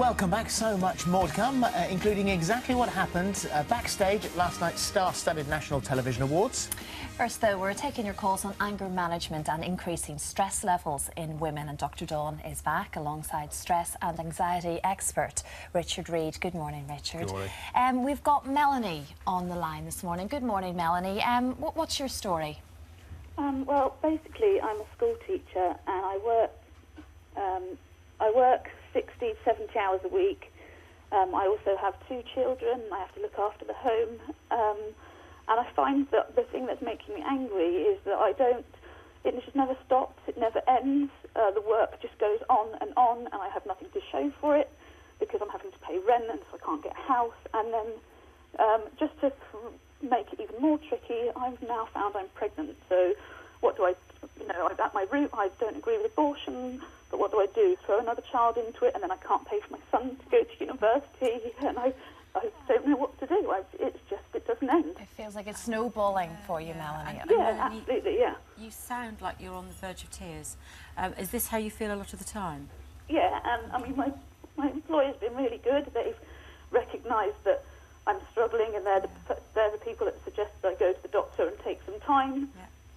Welcome back. So much more to come, including exactly what happened backstage at last night's star-studded National Television Awards. First, though, we're taking your calls on anger management and increasing stress levels in women. And Dr. Dawn is back alongside stress and anxiety expert Richard Reid. Good morning, Richard. Good morning. We've got Melanie on the line this morning. Good morning, Melanie. What's your story? Well, basically, I'm a school teacher and I work 60, 70 hours a week. I also have 2 children. I have to look after the home. And I find that the thing that's making me angry is that it just never stops, it never ends. The work just goes on, and I have nothing to show for it because I'm having to pay rent and so I can't get a house. And then just to make it even more tricky, I've now found I'm pregnant. So what do I, at my root, I don't agree with abortion, but what do I do? Throw another child into it, and then I can't pay for my son to go to university, and I don't know what to do. It doesn't end. It feels like it's snowballing for you, Melanie. Yeah, absolutely, yeah. You sound like you're on the verge of tears. Is this how you feel a lot of the time? Yeah, and I mean, my employer's been really good. They've recognised that I'm struggling, and they're the people that suggest that I go to the doctor and take some time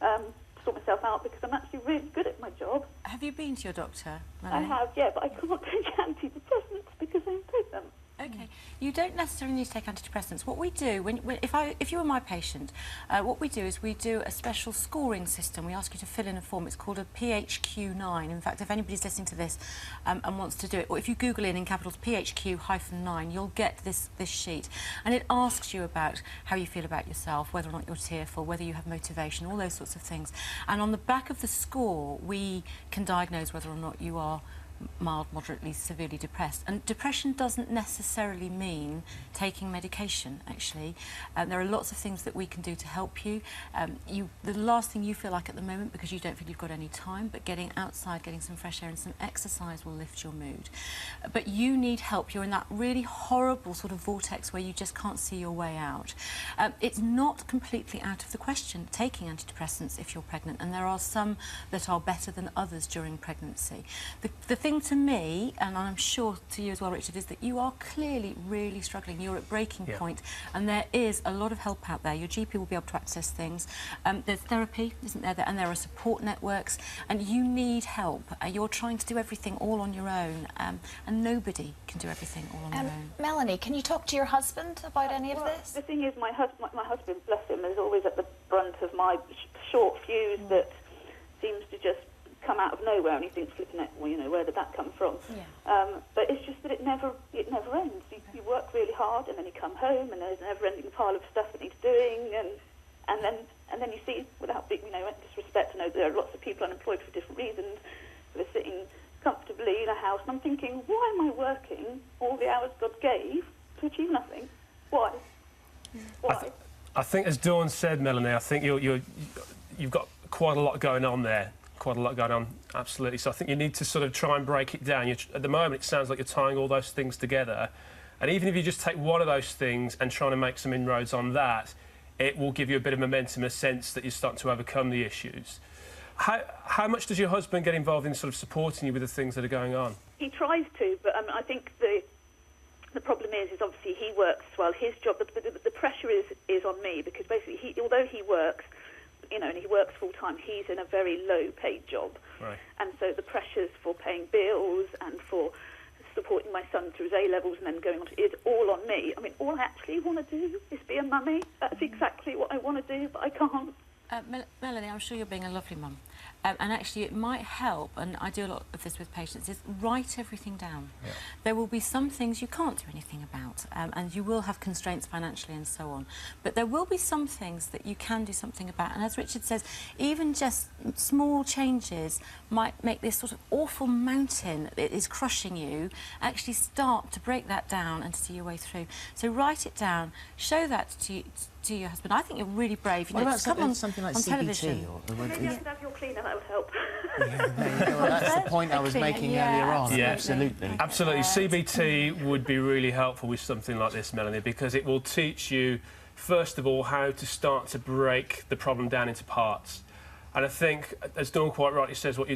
to sort myself out, because I'm actually really good at my job. Have you been to your doctor, Melanie? I have, yeah, but I can't take antidepressants because I'm pregnant. Okay, you don't necessarily need to take antidepressants. What we do, if you were my patient, what we do is we do a special scoring system. We ask you to fill in a form. It's called a PHQ-9. In fact, if anybody's listening to this and wants to do it, or if you Google in capitals PHQ-9, you'll get this sheet. And it asks you about how you feel about yourself, whether or not you're tearful, whether you have motivation, all those sorts of things. And on the back of the score, we can diagnose whether or not you are mild, moderately, severely depressed. And depression doesn't necessarily mean taking medication, actually. There are lots of things that we can do to help you. The last thing you feel like at the moment, because you don't feel you've got any time, but getting outside, getting some fresh air and some exercise will lift your mood. But you need help. You're in that really horrible sort of vortex where you just can't see your way out. It's not completely out of the question taking antidepressants if you're pregnant, and there are some that are better than others during pregnancy. The thing to me, and I'm sure to you as well, Richard, is that you are clearly really struggling. You're at breaking point, and there is a lot of help out there. Your GP will be able to access things. There's therapy, isn't there? And there are support networks, and you need help. You're trying to do everything all on your own, and nobody can do everything all on their own. Melanie, can you talk to your husband about any of this? The thing is, my husband, bless him, is always at the brunt of my short fuse that seems to just come out of nowhere, and he thinks, flipping it, well, where did that come from? Yeah. But it's just that it never ends. You work really hard, and then you come home, and there's a never-ending pile of stuff that needs doing, and then you see, without being, disrespect, there are lots of people unemployed for different reasons. They're sitting comfortably in a house, and I'm thinking, why am I working all the hours God gave to achieve nothing? Why? Why? I think, as Dawn said, Melanie, I think you've got quite a lot going on there. Quite a lot going on, absolutely. So I think you need to sort of try and break it down. At the moment, it sounds like you're tying all those things together. And even if you just take one of those things and trying to make some inroads on that, it will give you a bit of momentum, a sense that you're starting to overcome the issues. How much does your husband get involved in sort of supporting you with the things that are going on? He tries to, but I think the problem is obviously he works well. His job, the pressure is on me, because basically although he works, and he works full-time, he's in a very low-paid job. Right. And so the pressures for paying bills and for supporting my son through his A-levels and then going on is all on me. I mean, all I actually want to do is be a mummy. That's exactly what I want to do, but I can't. Melanie, I'm sure you're being a lovely mum. And actually, it might help, and I do a lot of this with patients, is write everything down. Yeah. There will be some things you can't do anything about, and you will have constraints financially and so on. But there will be some things that you can do something about. And as Richard says, even just small changes might make this sort of awful mountain that is crushing you actually start to break that down and to see your way through. So write it down, show that to your husband. I think you're really brave. What about come on, something like on CBT? television. Maybe I could have your cleaner, that would help. Yeah, there you go. Well, that's the point I was making earlier on. Yeah, absolutely. Absolutely. CBT would be really helpful with something like this, Melanie, because it will teach you, first of all, how to start to break the problem down into parts. And I think, as Dawn quite rightly says, what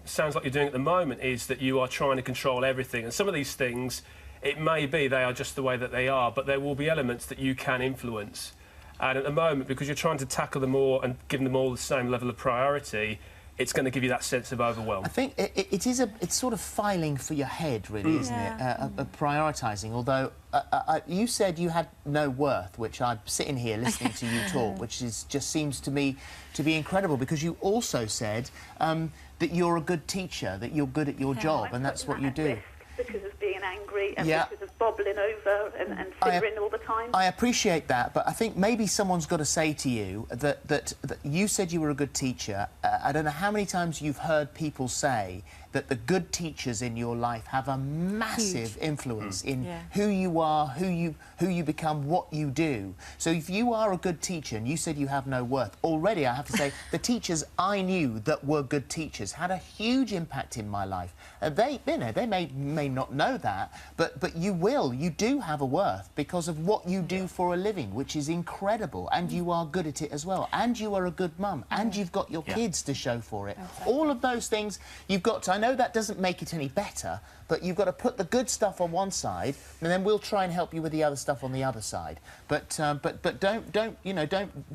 sounds like you're doing at the moment is that you are trying to control everything. And some of these things, it may be they are just the way that they are, but there will be elements that you can influence. And at the moment, because you're trying to tackle them all and give them all the same level of priority, it's going to give you that sense of overwhelm. I think it's sort of filing for your head, really, isn't it? Prioritising. Although you said you had no worth, which I'm sitting here listening to you talk, which just seems to me to be incredible, because you also said that you're a good teacher, that you're good at your job, and that's what you do. Because of being angry and because of bobbling over and fiddling all the time. I appreciate that, but I think maybe someone's got to say to you that you said you were a good teacher. I don't know how many times you've heard people say that the good teachers in your life have a massive influence in who you are, who you become, what you do. So if you are a good teacher and you said you have no worth, already I have to say the teachers I knew that were good teachers had a huge impact in my life. They may not know that, but you do have a worth because of what you do for a living, which is incredible, and you are good at it as well, and you are a good mum, and you've got your kids to show for it. Exactly. All of those things you've got to. I know that doesn't make it any better, but you've got to put the good stuff on one side, and then we'll try and help you with the other stuff on the other side. But don't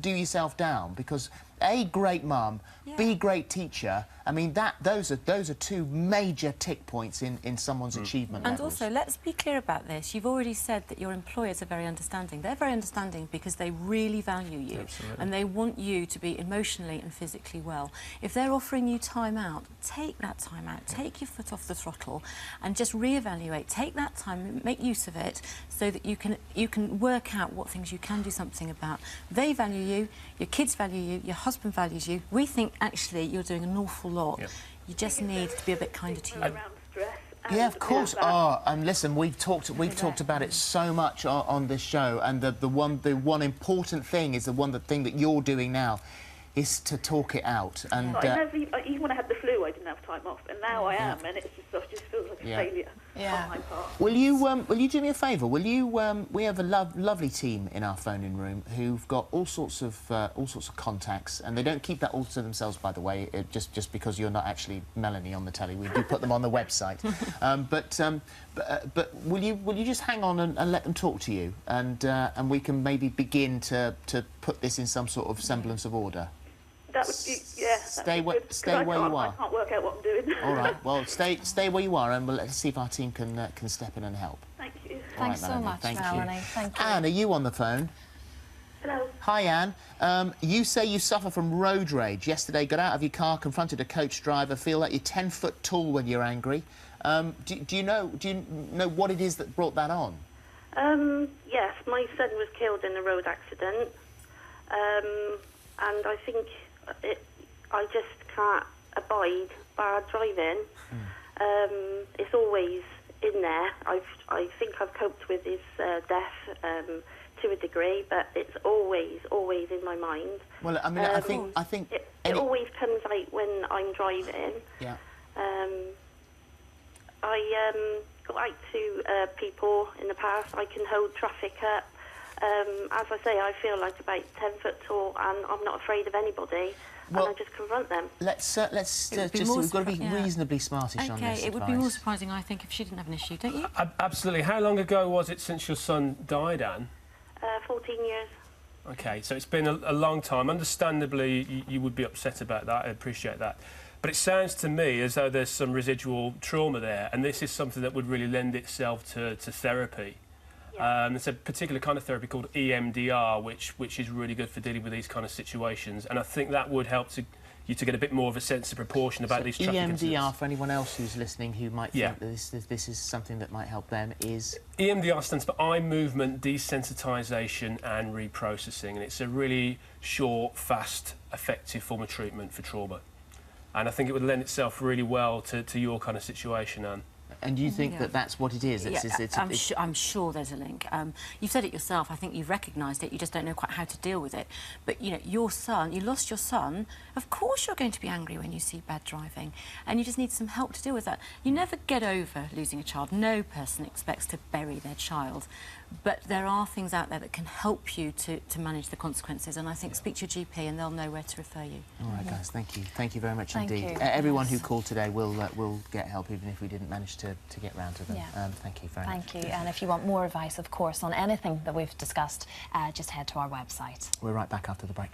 do yourself down, because A, great mum, B, great teacher. I mean, those are two major tick points in someone's achievement And levels. also, let's be clear about this. You've already said that your employers are very understanding. They're very understanding because they really value you. Absolutely. And they want you to be emotionally and physically well. If they're offering you time out, take that time out. Take your foot off the throttle and just reevaluate. Take that time, make use of it, so that you can work out what things you can do something about. They value you, your kids value you, your husband values you. We think, actually, you're doing an awful lot. Yep. You just need to be a bit kinder to you. Around stress. Yeah, of course. And listen, we've talked about it so much on this show, and the one important thing is the thing that you're doing now is to talk it out. And even when I had the flu, I didn't have time off, and now I am, and it just feels like a failure on my part. Will you do me a favour? Will you? We have a lovely team in our phoning room who've got all sorts of contacts, and they don't keep that all to themselves, by the way. Just because you're not actually Melanie on the telly, we do put them on the website. But will you just hang on and let them talk to you, and we can maybe begin to put this in some sort of semblance of order. That would be, Stay where you are. I can't work out what I'm doing. All right. Well, stay where you are, and let's see if our team can step in and help. Thank you. Thanks so much, Melanie. Thank you. Anne, are you on the phone? Hello. Hi, Anne. You say you suffer from road rage. Yesterday, got out of your car, confronted a coach driver, feel like you're 10 foot tall when you're angry. Do you know what it is that brought that on? Yes, my son was killed in a road accident, and I think I just can't abide bad driving. It's always in there. I think I've coped with his death to a degree, but it's always in my mind. Well, I mean, I think it always comes out when I'm driving. Yeah. I got out to people in the past. I can hold traffic up. As I say, I feel like about 10 foot tall, and I'm not afraid of anybody. Well, and I just confront them. Let's we've got to be reasonably smartish on this. Okay, it would be more surprising, I think, if she didn't have an issue, don't you? Absolutely. How long ago was it since your son died, Anne? 14 years. OK, so it's been a long time. Understandably, you would be upset about that. I appreciate that. But it sounds to me as though there's some residual trauma there, and this is something that would really lend itself to therapy. There's a particular kind of therapy called EMDR, which is really good for dealing with these kind of situations, and I think that would help you to get a bit more of a sense of proportion about these traffic incidents. EMDR, for anyone else who's listening who might think that this is something that might help them, is... EMDR stands for eye movement desensitisation and reprocessing, and it's a really short, fast, effective form of treatment for trauma. And I think it would lend itself really well to your kind of situation, Anne. And you think that that's what it is? I'm sure there's a link. You've said it yourself. I think you've recognised it. You just don't know quite how to deal with it. But, you know, your son, you lost your son. Of course you're going to be angry when you see bad driving. And you just need some help to deal with that. You never get over losing a child. No person expects to bury their child. But there are things out there that can help you to manage the consequences. And I think speak to your GP and they'll know where to refer you. All right, guys, thank you. Thank you very much Thank indeed. you. Everyone who called today will get help, even if we didn't manage to get round to them. Yeah. Thank you very much. Thank you. And if you want more advice, of course, on anything that we've discussed, just head to our website. We're right back after the break.